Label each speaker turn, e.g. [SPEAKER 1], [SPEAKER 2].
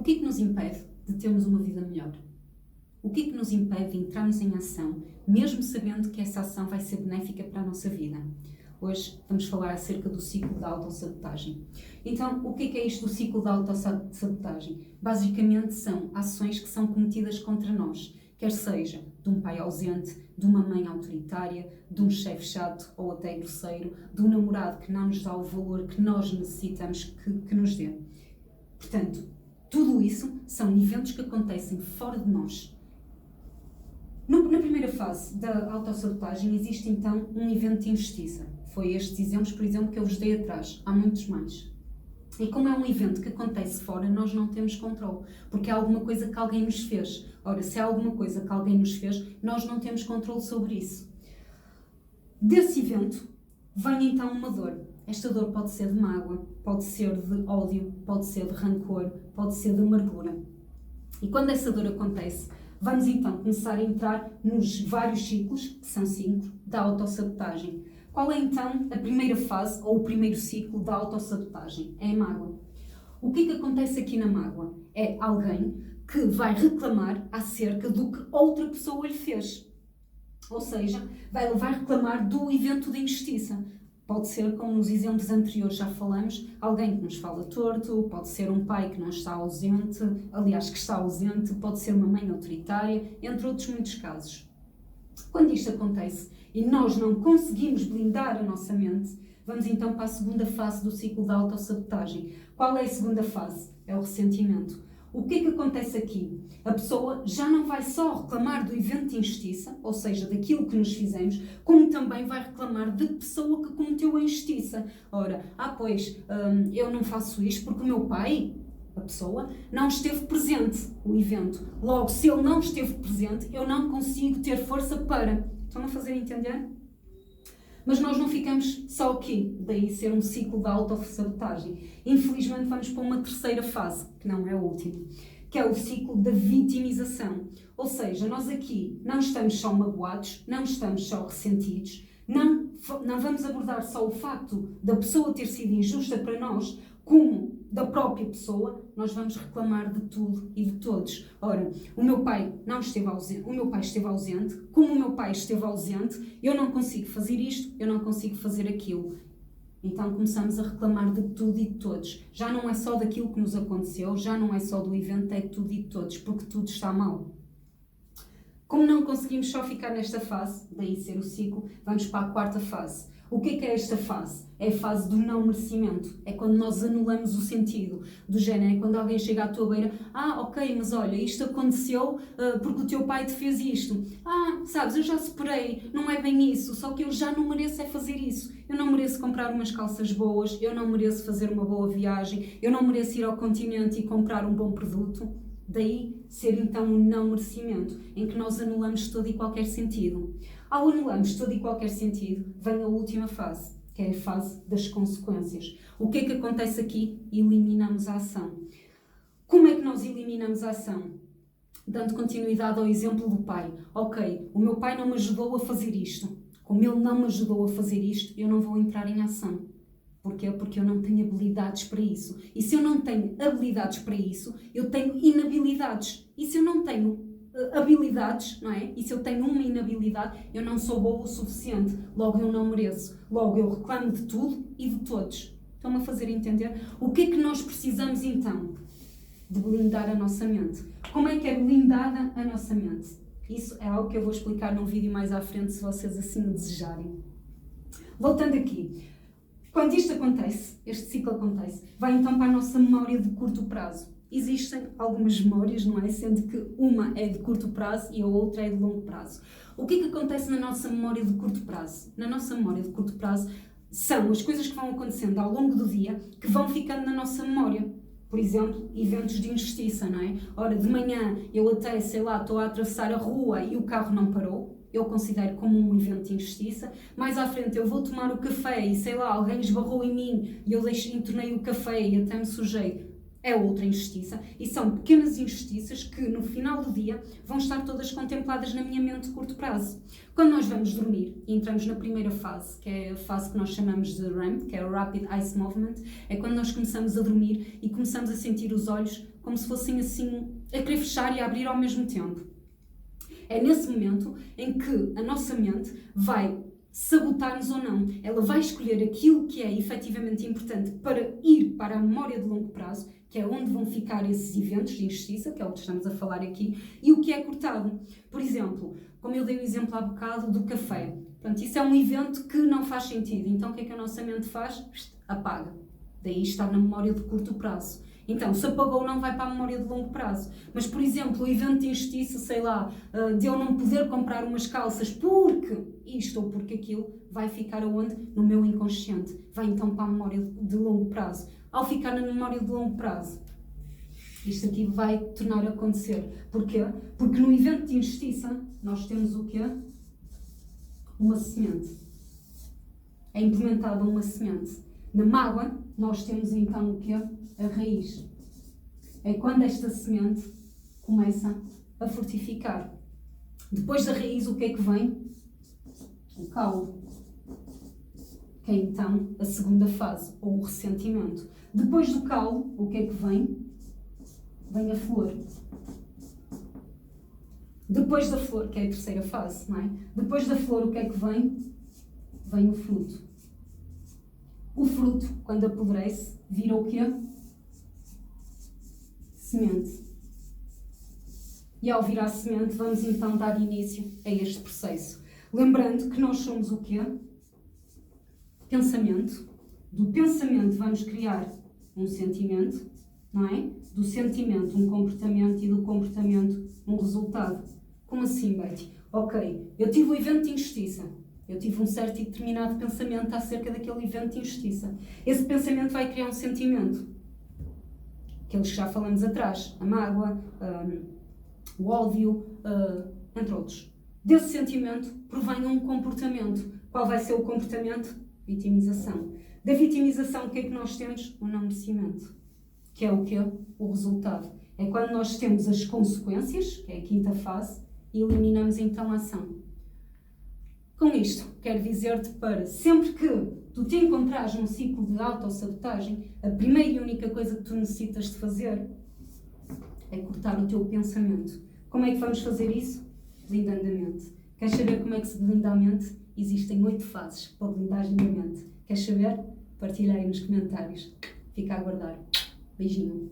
[SPEAKER 1] O que é que nos impede de termos uma vida melhor? O que é que nos impede de entrarmos em ação, mesmo sabendo que essa ação vai ser benéfica para a nossa vida? Hoje vamos falar acerca do ciclo da autossabotagem. Então, o que é isto do ciclo da autossabotagem? Basicamente são ações que são cometidas contra nós, quer seja de um pai ausente, de uma mãe autoritária, de um chefe chato ou até grosseiro, de um namorado que não nos dá o valor que nós necessitamos que nos dê. Portanto, tudo isso são eventos que acontecem fora de nós. Na primeira fase da autossabotagem existe então um evento de injustiça. Foi estes exemplos, por exemplo, que eu vos dei atrás. Há muitos mais. E como é um evento que acontece fora, nós não temos controle, porque é alguma coisa que alguém nos fez. Ora, se é alguma coisa que alguém nos fez, nós não temos controle sobre isso. Desse evento vem então uma dor. Esta dor pode ser de mágoa, pode ser de ódio, pode ser de rancor, pode ser de amargura. E quando essa dor acontece, vamos então começar a entrar nos vários ciclos, que são 5, da autossabotagem. Qual é então a primeira fase ou o primeiro ciclo da autossabotagem? É a mágoa. O que é que acontece aqui na mágoa? É alguém que vai reclamar acerca do que outra pessoa lhe fez. Ou seja, vai reclamar do evento de injustiça. Pode ser, como nos exemplos anteriores já falamos, alguém que nos fala torto, pode ser um pai que não está ausente, aliás, que está ausente, pode ser uma mãe autoritária, entre outros muitos casos. Quando isto acontece e nós não conseguimos blindar a nossa mente, vamos então para a segunda fase do ciclo da autossabotagem. Qual é a segunda fase? É o ressentimento. O que é que acontece aqui? A pessoa já não vai só reclamar do evento de injustiça, ou seja, daquilo que nos fizemos, como também vai reclamar da pessoa que cometeu a injustiça. Ora, eu não faço isto porque o meu pai, a pessoa, não esteve presente no evento. Logo, se ele não esteve presente, eu não consigo ter força para. Estão a fazer entender? Mas nós não ficamos só aqui, daí ser um ciclo da autossabotagem. Infelizmente vamos para uma terceira fase, que não é a última, que é o ciclo da vitimização. Ou seja, nós aqui não estamos só magoados, não estamos só ressentidos, não vamos abordar só o facto da pessoa ter sido injusta para nós, como da própria pessoa, nós vamos reclamar de tudo e de todos. Ora, o meu pai esteve ausente, como o meu pai esteve ausente, eu não consigo fazer isto, eu não consigo fazer aquilo. Então começamos a reclamar de tudo e de todos. Já não é só daquilo que nos aconteceu, já não é só do evento, é de tudo e de todos, porque tudo está mal. Como não conseguimos só ficar nesta fase, daí ser o ciclo, vamos para a quarta fase. O que é esta fase? É a fase do não merecimento. É quando nós anulamos o sentido do género. É quando alguém chega à tua beira, ok, mas olha, isto aconteceu porque o teu pai te fez isto. Sabes, eu já superei, não é bem isso, só que eu já não mereço é fazer isso. Eu não mereço comprar umas calças boas, eu não mereço fazer uma boa viagem, eu não mereço ir ao continente e comprar um bom produto. Daí ser então um não merecimento, em que nós anulamos todo e qualquer sentido. Ao anularmos todo e qualquer sentido, vem a última fase, que é a fase das consequências. O que é que acontece aqui? Eliminamos a ação. Como é que nós eliminamos a ação? Dando continuidade ao exemplo do pai. Ok, o meu pai não me ajudou a fazer isto. Como ele não me ajudou a fazer isto, eu não vou entrar em ação. Porquê? Porque eu não tenho habilidades para isso. E se eu não tenho habilidades para isso, eu tenho inabilidades. E se eu não tenho habilidades, não é? E se eu tenho uma inabilidade, eu não sou boa o suficiente. Logo eu não mereço. Logo eu reclamo de tudo e de todos. Estão-me a fazer entender? O que é que nós precisamos então? De blindar a nossa mente. Como é que é blindada a nossa mente? Isso é algo que eu vou explicar num vídeo mais à frente, se vocês assim o desejarem. Voltando aqui. Quando isto acontece, este ciclo acontece, vai então para a nossa memória de curto prazo. Existem algumas memórias, não é? Sendo que uma é de curto prazo e a outra é de longo prazo. O que é que acontece na nossa memória de curto prazo? Na nossa memória de curto prazo são as coisas que vão acontecendo ao longo do dia que vão ficando na nossa memória. Por exemplo, eventos de injustiça, não é? Ora, de manhã eu até, estou a atravessar a rua e o carro não parou. Eu considero como um evento de injustiça. Mais à frente eu vou tomar o café e, alguém esbarrou em mim e eu entornei o café e até me sujei. é outra injustiça, e são pequenas injustiças que no final do dia vão estar todas contempladas na minha mente de curto prazo. Quando nós vamos dormir e entramos na primeira fase, que é a fase que nós chamamos de REM, que é o Rapid Eye Movement, é quando nós começamos a dormir e começamos a sentir os olhos como se fossem assim a querer fechar e a abrir ao mesmo tempo. É nesse momento em que a nossa mente vai sabotar-nos ou não. Ela vai escolher aquilo que é efetivamente importante para ir para a memória de longo prazo, que é onde vão ficar esses eventos de injustiça, que é o que estamos a falar aqui, e o que é cortado. Por exemplo, como eu dei o exemplo há bocado do café. Portanto, isso é um evento que não faz sentido. Então, o que é que a nossa mente faz? Apaga. Daí está na memória de curto prazo. Então, se apagou, não vai para a memória de longo prazo. Mas, por exemplo, o evento de injustiça, sei lá, de eu não poder comprar umas calças porque isto ou porque aquilo, vai ficar aonde? No meu inconsciente. Vai então para a memória de longo prazo. Ao ficar na memória de longo prazo, isto aqui vai tornar a acontecer. Porquê? Porque no evento de injustiça, nós temos o quê? Uma semente. É implementada uma semente. Na mágoa, nós temos então o quê? A raiz. É quando esta semente começa a frutificar. Depois da raiz, o que é que vem? O caule. Que é então a segunda fase, ou o ressentimento. Depois do caule, o que é que vem? Vem a flor. Depois da flor, que é a terceira fase, não é? Depois da flor, o que é que vem? Vem o fruto. O fruto, quando apodrece, vira o quê? Semente. E ao virar semente, vamos então dar início a este processo. Lembrando que nós somos o quê? Pensamento. Do pensamento vamos criar um sentimento, não é? Do sentimento um comportamento e do comportamento um resultado. Como assim, Betty? Ok, eu tive um evento de injustiça. Eu tive um certo e determinado pensamento acerca daquele evento de injustiça. Esse pensamento vai criar um sentimento. Aqueles que já falamos atrás. A mágoa, o ódio, entre outros. Desse sentimento provém um comportamento. Qual vai ser o comportamento? Vitimização. Da vitimização, o que é que nós temos? O não merecimento. Que é o quê? O resultado. É quando nós temos as consequências, que é a quinta fase, e eliminamos então a ação. Com isto, quero dizer-te para sempre que tu te encontrares num ciclo de autossabotagem, a primeira e única coisa que tu necessitas de fazer é cortar o teu pensamento. Como é que vamos fazer isso? Blindando a mente. Queres saber como é que se blinda a mente? Existem 8 fases para a blindagem da mente. Queres saber? Partilha aí nos comentários. Fica a aguardar. Beijinho.